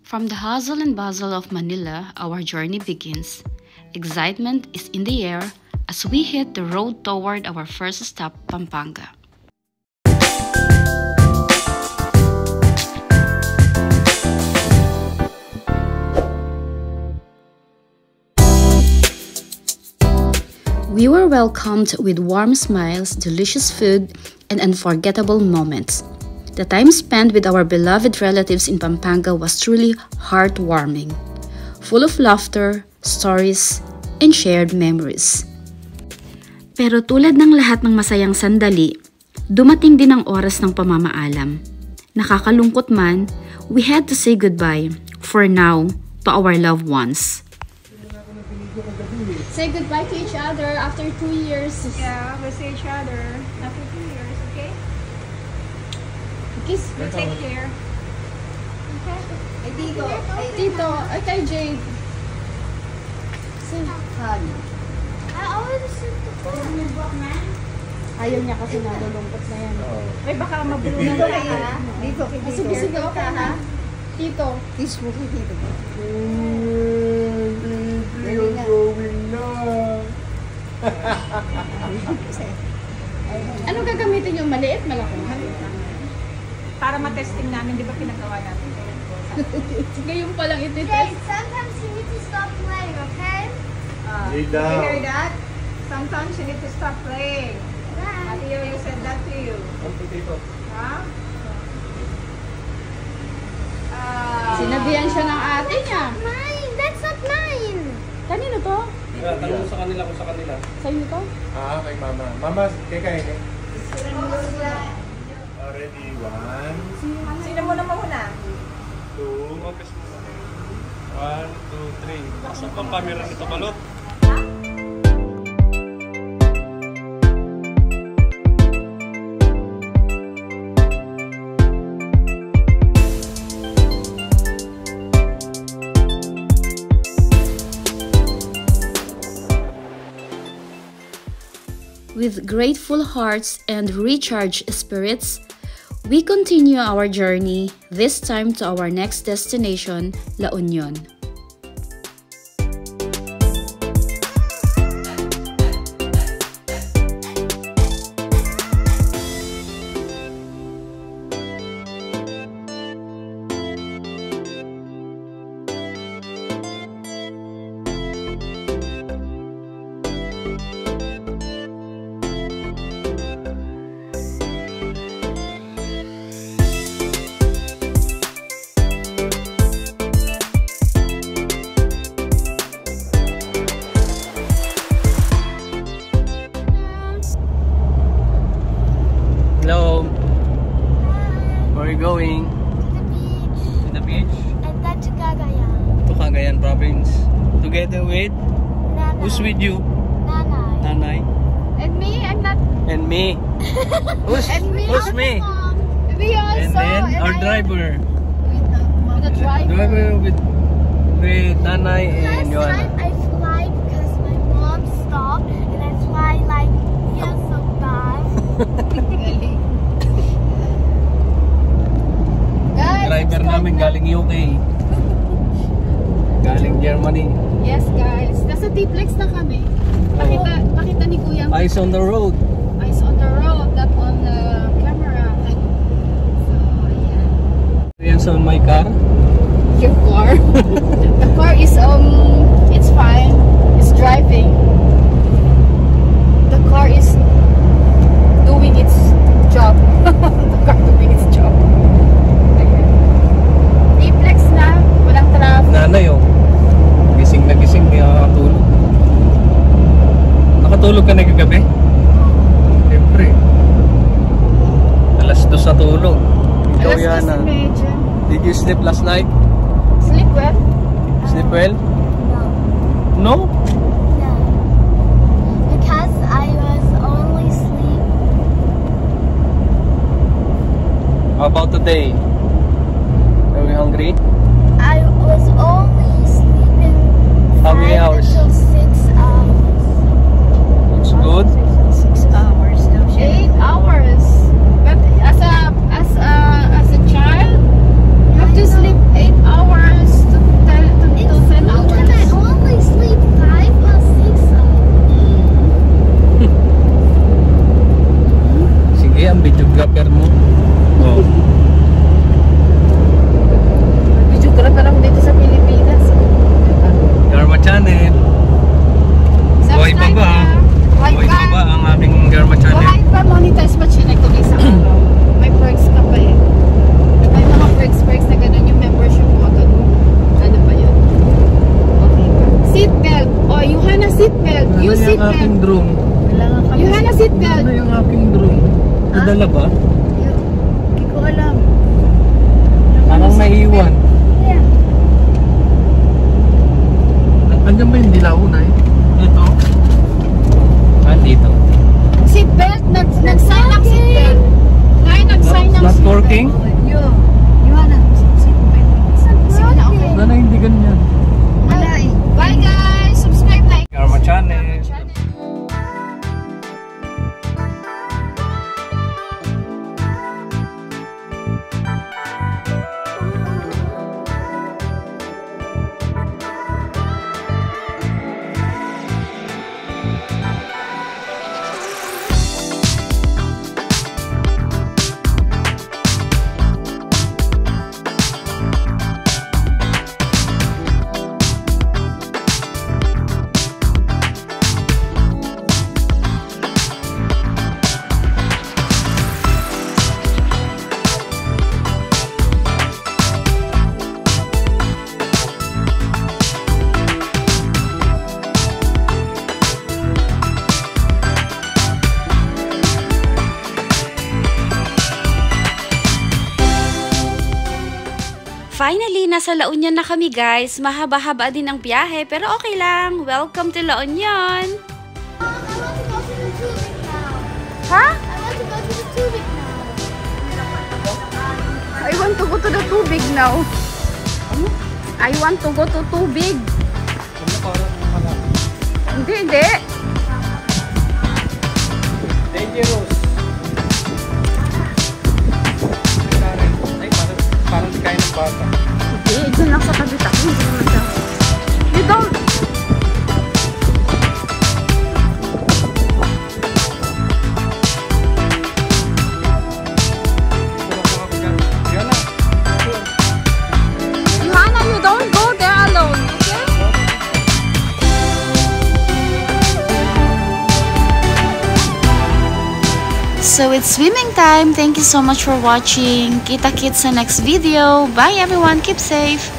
From the hustle and bustle of Manila, our journey begins. Excitement is in the air as we hit the road toward our first stop, Pampanga. We were welcomed with warm smiles, delicious food, and unforgettable moments. The time spent with our beloved relatives in Pampanga was truly heartwarming, full of laughter, stories, and shared memories. Pero tulad ng lahat ng masayang sandali, dumating din ang oras ng pamamaalam. Nakakalungkot man, we had to say goodbye, for now, to our loved ones. Say goodbye to each other after 2 years. Yeah, we'll see each other after 2 years, okay? Kiss. You take care. Okay? Ay, Tito. Tito. Ay, kay Jade. Say hug. I always sit the phone. Ayaw niya kasi nalulungkot na yan. Ay, baka mabulunan kayo. Dito, Sige, sige, okay ha? Tito. Kiss mo kay Tito. You're going na. Ano gagamitin yung maliit, malaki? Para matesting namin, di ba pinagawa natin? Ngayon pa lang Jade, ititest. sometimes you need to stop playing, okay? You Jada. hear that? Sometimes you need to stop playing. Bye. Ate Yoyo said that to you. Huh? Sinabihan siya ng ate niya. Mine. That's not mine. Kanino to? Tanong sa kanila kung sa kanila. Sa'yo to? Ah, kay mama. Mama, kay kainin. Already, 1, Sino mo na mauna? 2, 1, 2, 3. Nasa pang camera nito, Balot? With grateful hearts and recharged spirits, we continue our journey, this time to our next destination, La Union. Hello. Where are you going? To To the the beach. beach? And then to Cagayan. To Cagayan province. Together with? Nana. Who's with you? Nana. Nanay? And me, I'm not... And me? Who's me? Who's me? We also... And then our driver. With the driver. Driver with Nanay and Last Joanna. time I fly because my mom stopped and I fly like feels so bad. Guys, Driver namin galing UK. Galing Germany. yes guys, nasa T-Flex na kami. Pakita ni Kuya. Eyes on the road. Eyes on the road, not on the camera. So, yeah. Yan sa my car. Your car. The car is it's fine. It's driving. The car is doing its job. The car doing its job. T-Flex na, walang traffic. Nanay oh. Gising na gising, kaya nakatulog. Nakatulog ka na kagabi? Siyempre. Alas 2 sa tulog. Ikaw yan ah. Medyo. Did you sleep last night? Sleep well? Sleep well? No. No? No. Because I was only sleep. How about today? Are we hungry? I was only sleeping How many 5 hours? until 6 hours. Looks good. 6 hours daw siya. 8 hours. But as a child, you have to sleep 8 hours videographer mo. Oh. Videographer ako dito sa Pilipinas. Garma Channel. Buhay pa ba? Buhay pa ba ang aking Garma Channel? Buhay pa, monetize pa siya ko isang araw. May perks ka pa eh. May mga perks na ganun yung membership mo. Ano pa yun? Okay pa. Seatbelt. Oh, Yuhana seatbelt. You Ano yung aking seatbelt. drone? Yuhana seatbelt. Ano yung aking drone? Nadala ba? Hindi ko alam. Parang naiiwan. Yeah. Andiyan ba yung dilaw na eh? Ito? Dito. Seatbelt. Nag-sign ng seatbelt. Ngayon nag-sign ng Not working? Yuhana seatbelt. Sino okay? Wala hindi ganyan. Wala eh. Bye guys! Subscribe, like. Garma Channel. Finally, nasa La Union na kami guys. Mahaba-haba din ang biyahe pero okay lang. Welcome to La Union! I want to go to the tubig now. I want to go to tubig. Hindi. Dangerous. Ay, parang di kaya ng bata. Hindi, dyan lang sa tabi-tabi. Hindi naman siya. You don't. Johanna, you don't go there alone, okay? So it's swimming time. Thank you so much for watching. Kita-kits sa next video. Bye everyone. Keep safe.